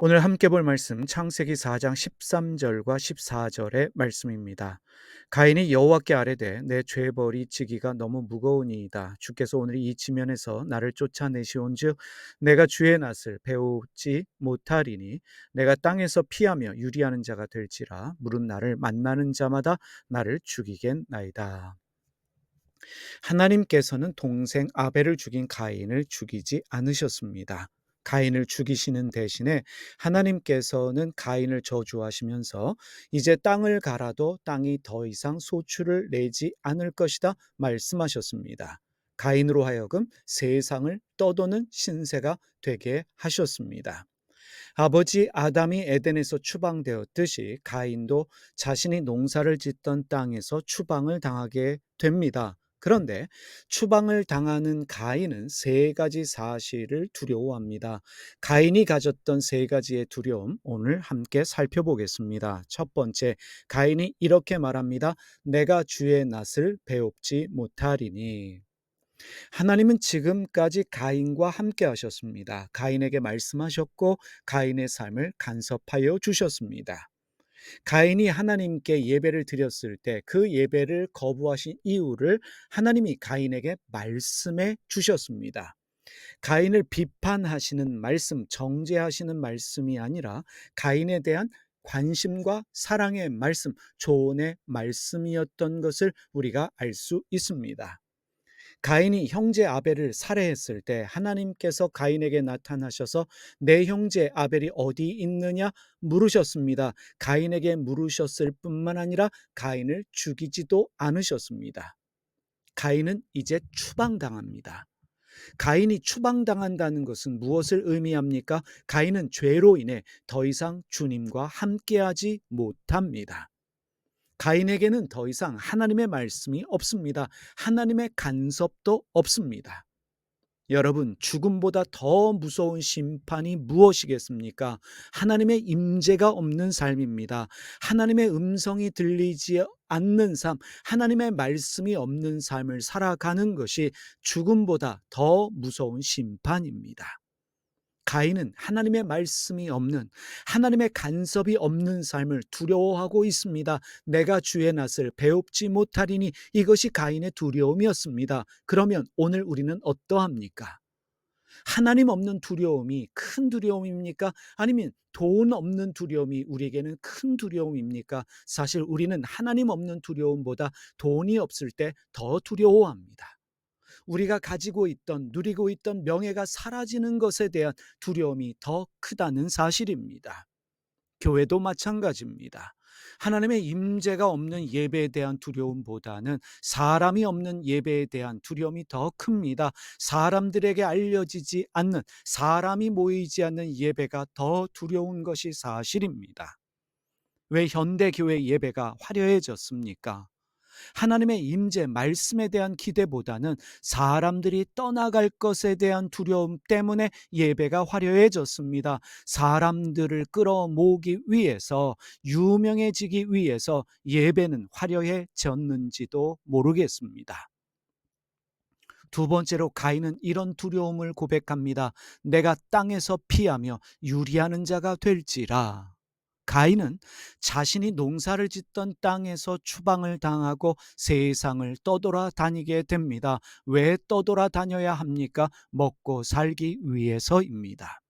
오늘 함께 볼 말씀 창세기 4장 13절과 14절의 말씀입니다. 가인이 여호와께 아뢰되 내 죄벌이 지기가 너무 무거우니이다. 주께서 오늘 이 지면에서 나를 쫓아내시온즉 내가 주의 낯을 배우지 못하리니 내가 땅에서 피하며 유리하는 자가 될지라 물은 나를 만나는 자마다 나를 죽이겠나이다. 하나님께서는 동생 아벨을 죽인 가인을 죽이지 않으셨습니다. 가인을 죽이시는 대신에 하나님께서는 가인을 저주하시면서 이제 땅을 갈아도 땅이 더 이상 소출을 내지 않을 것이다 말씀하셨습니다. 가인으로 하여금 세상을 떠도는 신세가 되게 하셨습니다. 아버지 아담이 에덴에서 추방되었듯이 가인도 자신이 농사를 짓던 땅에서 추방을 당하게 됩니다. 그런데 추방을 당하는 가인은 세 가지 사실을 두려워합니다. 가인이 가졌던 세 가지의 두려움, 오늘 함께 살펴보겠습니다. 첫 번째, 가인이 이렇게 말합니다. 내가 주의 낯을 배웁지 못하리니. 하나님은 지금까지 가인과 함께 하셨습니다. 가인에게 말씀하셨고 가인의 삶을 간섭하여 주셨습니다. 가인이 하나님께 예배를 드렸을 때 그 예배를 거부하신 이유를 하나님이 가인에게 말씀해 주셨습니다. 가인을 비판하시는 말씀, 정죄하시는 말씀이 아니라 가인에 대한 관심과 사랑의 말씀, 조언의 말씀이었던 것을 우리가 알 수 있습니다. 가인이 형제 아벨을 살해했을 때 하나님께서 가인에게 나타나셔서 내 형제 아벨이 어디 있느냐 물으셨습니다. 가인에게 물으셨을 뿐만 아니라 가인을 죽이지도 않으셨습니다. 가인은 이제 추방당합니다. 가인이 추방당한다는 것은 무엇을 의미합니까? 가인은 죄로 인해 더 이상 주님과 함께하지 못합니다. 가인에게는 더 이상 하나님의 말씀이 없습니다. 하나님의 간섭도 없습니다. 여러분, 죽음보다 더 무서운 심판이 무엇이겠습니까? 하나님의 임재가 없는 삶입니다. 하나님의 음성이 들리지 않는 삶, 하나님의 말씀이 없는 삶을 살아가는 것이 죽음보다 더 무서운 심판입니다. 가인은 하나님의 말씀이 없는, 하나님의 간섭이 없는 삶을 두려워하고 있습니다. 내가 주의 낯을 배웁지 못하리니, 이것이 가인의 두려움이었습니다. 그러면 오늘 우리는 어떠합니까? 하나님 없는 두려움이 큰 두려움입니까? 아니면 돈 없는 두려움이 우리에게는 큰 두려움입니까? 사실 우리는 하나님 없는 두려움보다 돈이 없을 때 더 두려워합니다. 우리가 가지고 있던, 누리고 있던 명예가 사라지는 것에 대한 두려움이 더 크다는 사실입니다. 교회도 마찬가지입니다. 하나님의 임재가 없는 예배에 대한 두려움보다는 사람이 없는 예배에 대한 두려움이 더 큽니다. 사람들에게 알려지지 않는, 사람이 모이지 않는 예배가 더 두려운 것이 사실입니다. 왜 현대교회 예배가 화려해졌습니까? 하나님의 임재, 말씀에 대한 기대보다는 사람들이 떠나갈 것에 대한 두려움 때문에 예배가 화려해졌습니다. 사람들을 끌어모으기 위해서, 유명해지기 위해서 예배는 화려해졌는지도 모르겠습니다. 두 번째로 가인은 이런 두려움을 고백합니다. 내가 땅에서 피하며 유리하는 자가 될지라. 가인은 자신이 농사를 짓던 땅에서 추방을 당하고 세상을 떠돌아다니게 됩니다. 왜 떠돌아다녀야 합니까? 먹고 살기 위해서입니다.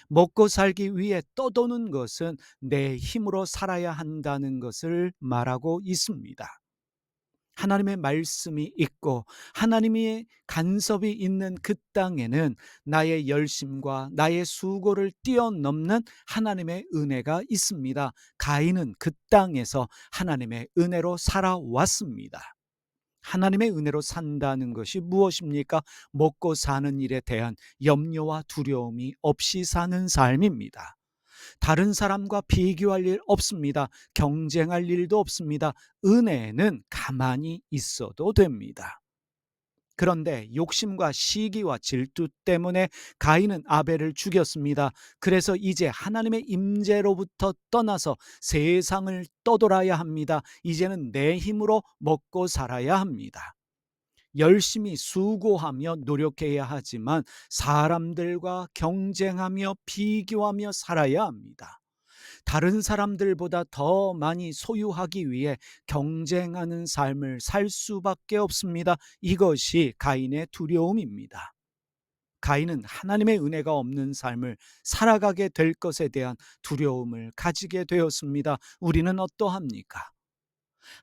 먹고 살기 위해 떠도는 것은 내 힘으로 살아야 한다는 것을 말하고 있습니다. 하나님의 말씀이 있고 하나님의 간섭이 있는 그 땅에는 나의 열심과 나의 수고를 뛰어넘는 하나님의 은혜가 있습니다. 가인은 그 땅에서 하나님의 은혜로 살아왔습니다. 하나님의 은혜로 산다는 것이 무엇입니까? 먹고 사는 일에 대한 염려와 두려움이 없이 사는 삶입니다. 다른 사람과 비교할 일 없습니다. 경쟁할 일도 없습니다. 은혜는 가만히 있어도 됩니다. 그런데 욕심과 시기와 질투 때문에 가인은 아벨을 죽였습니다. 그래서 이제 하나님의 임재로부터 떠나서 세상을 떠돌아야 합니다. 이제는 내 힘으로 먹고 살아야 합니다. 열심히 수고하며 노력해야 하지만 사람들과 경쟁하며 비교하며 살아야 합니다. 다른 사람들보다 더 많이 소유하기 위해 경쟁하는 삶을 살 수밖에 없습니다. 이것이 가인의 두려움입니다. 가인은 하나님의 은혜가 없는 삶을 살아가게 될 것에 대한 두려움을 가지게 되었습니다. 우리는 어떠합니까?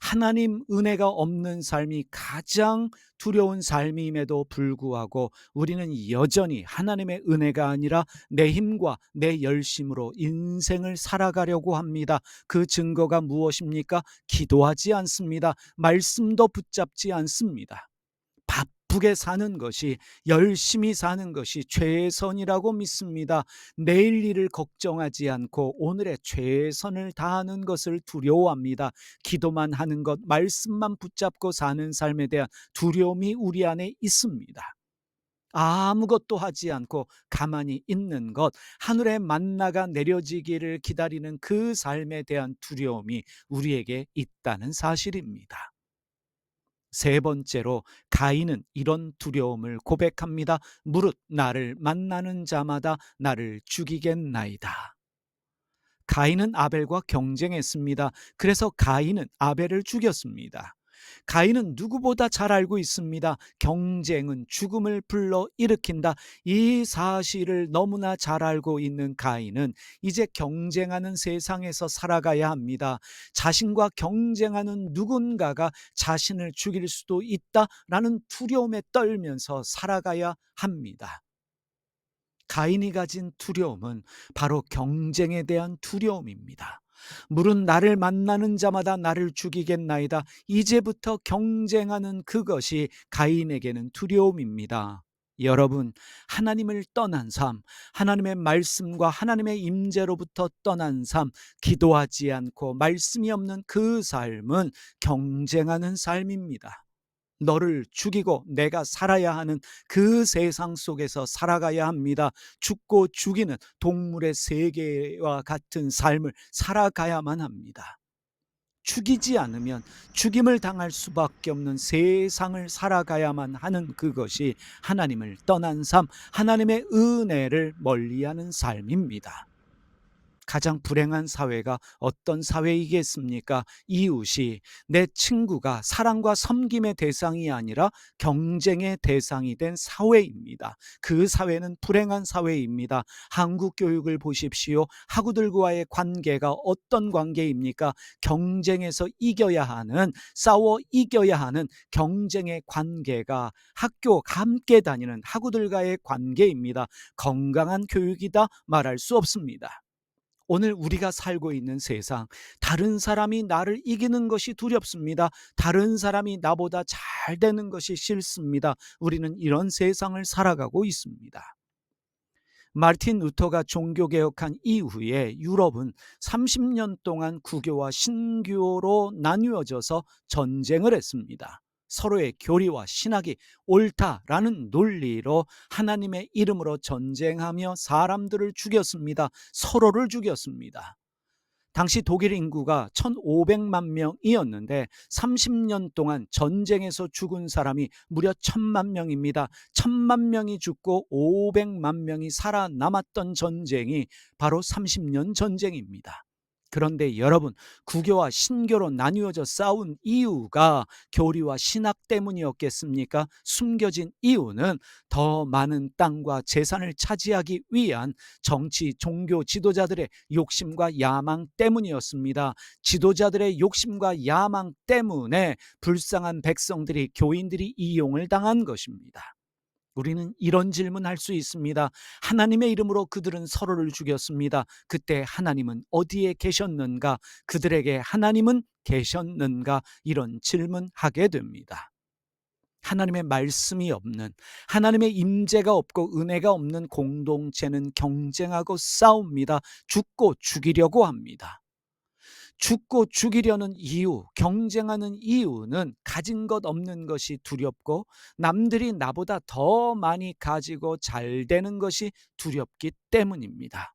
하나님 은혜가 없는 삶이 가장 두려운 삶임에도 불구하고 우리는 여전히 하나님의 은혜가 아니라 내 힘과 내 열심으로 인생을 살아가려고 합니다. 그 증거가 무엇입니까? 기도하지 않습니다. 말씀도 붙잡지 않습니다. 바쁘게 사는 것이, 열심히 사는 것이 최선이라고 믿습니다. 내일 일을 걱정하지 않고 오늘의 최선을 다하는 것을 두려워합니다. 기도만 하는 것, 말씀만 붙잡고 사는 삶에 대한 두려움이 우리 안에 있습니다. 아무것도 하지 않고 가만히 있는 것, 하늘의 만나가 내려지기를 기다리는 그 삶에 대한 두려움이 우리에게 있다는 사실입니다. 세 번째로 가인은 이런 두려움을 고백합니다. 무릇 나를 만나는 자마다 나를 죽이겠나이다. 가인은 아벨과 경쟁했습니다. 그래서 가인은 아벨을 죽였습니다. 가인은 누구보다 잘 알고 있습니다. 경쟁은 죽음을 불러일으킨다. 이 사실을 너무나 잘 알고 있는 가인은 이제 경쟁하는 세상에서 살아가야 합니다. 자신과 경쟁하는 누군가가 자신을 죽일 수도 있다라는 두려움에 떨면서 살아가야 합니다. 가인이 가진 두려움은 바로 경쟁에 대한 두려움입니다. 물은 나를 만나는 자마다 나를 죽이겠나이다. 이제부터 경쟁하는 그것이 가인에게는 두려움입니다. 여러분, 하나님을 떠난 삶, 하나님의 말씀과 하나님의 임재로부터 떠난 삶, 기도하지 않고 말씀이 없는 그 삶은 경쟁하는 삶입니다. 너를 죽이고 내가 살아야 하는 그 세상 속에서 살아가야 합니다. 죽고 죽이는 동물의 세계와 같은 삶을 살아가야만 합니다. 죽이지 않으면 죽임을 당할 수밖에 없는 세상을 살아가야만 하는 그것이 하나님을 떠난 삶, 하나님의 은혜를 멀리하는 삶입니다. 가장 불행한 사회가 어떤 사회이겠습니까? 이웃이, 내 친구가 사랑과 섬김의 대상이 아니라 경쟁의 대상이 된 사회입니다. 그 사회는 불행한 사회입니다. 한국 교육을 보십시오. 학우들과의 관계가 어떤 관계입니까? 경쟁에서 이겨야 하는, 싸워 이겨야 하는 경쟁의 관계가 학교 함께 다니는 학우들과의 관계입니다. 건강한 교육이다 말할 수 없습니다. 오늘 우리가 살고 있는 세상, 다른 사람이 나를 이기는 것이 두렵습니다. 다른 사람이 나보다 잘 되는 것이 싫습니다. 우리는 이런 세상을 살아가고 있습니다. 마르틴 루터가 종교개혁한 이후에 유럽은 30년 동안 구교와 신교로 나뉘어져서 전쟁을 했습니다. 서로의 교리와 신학이 옳다라는 논리로 하나님의 이름으로 전쟁하며 사람들을 죽였습니다. 서로를 죽였습니다. 당시 독일 인구가 1,500만 명이었는데 30년 동안 전쟁에서 죽은 사람이 무려 1,000만 명입니다. 1,000만 명이 죽고 500만 명이 살아남았던 전쟁이 바로 30년 전쟁입니다. 그런데 여러분, 구교와 신교로 나뉘어져 싸운 이유가 교리와 신학 때문이었겠습니까? 숨겨진 이유는 더 많은 땅과 재산을 차지하기 위한 정치, 종교 지도자들의 욕심과 야망 때문이었습니다. 지도자들의 욕심과 야망 때문에 불쌍한 백성들이, 교인들이 이용을 당한 것입니다. 우리는 이런 질문할 수 있습니다. 하나님의 이름으로 그들은 서로를 죽였습니다. 그때 하나님은 어디에 계셨는가? 그들에게 하나님은 계셨는가? 이런 질문하게 됩니다. 하나님의 말씀이 없는, 하나님의 임재가 없고 은혜가 없는 공동체는 경쟁하고 싸웁니다. 죽고 죽이려고 합니다. 죽고 죽이려는 이유, 경쟁하는 이유는 가진 것 없는 것이 두렵고 남들이 나보다 더 많이 가지고 잘 되는 것이 두렵기 때문입니다.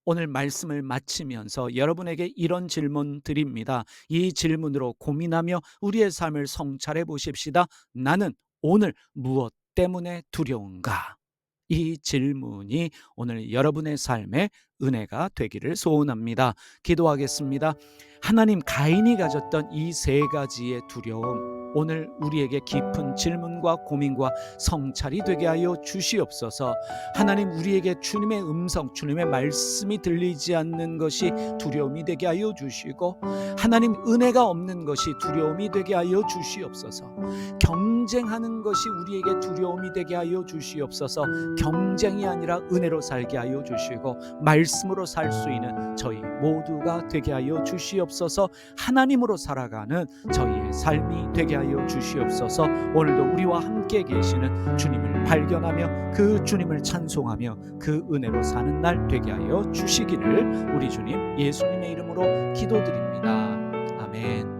오늘 말씀을 마치면서 여러분에게 이런 질문 드립니다. 이 질문으로 고민하며 우리의 삶을 성찰해 보십시다. 나는 오늘 무엇 때문에 두려운가? 이 질문이 오늘 여러분의 삶에 은혜가 되기를 소원합니다. 기도하겠습니다. 하나님, 가인이 가졌던 이 세 가지의 두려움, 오늘 우리에게 깊은 질문과 고민과 성찰이 되게 하여 주시옵소서. 하나님, 우리에게 주님의 음성, 주님의 말씀이 들리지 않는 것이 두려움이 되게 하여 주시고, 하나님, 은혜가 없는 것이 두려움이 되게 하여 주시옵소서. 경쟁하는 것이 우리에게 두려움이 되게 하여 주시옵소서. 경쟁이 아니라 은혜로 살게 하여 주시고 말씀으로 살 수 있는 저희 모두가 되게 하여 주시옵소서. 하나님으로 살아가는 저희의 삶이 되게 하여 주시옵소서. 오늘도 우리와 함께 계시는 주님을 발견하며 그 주님을 찬송하며 그 은혜로 사는 날 되게 하여 주시기를 우리 주님 예수님의 이름으로 기도드립니다. 아멘.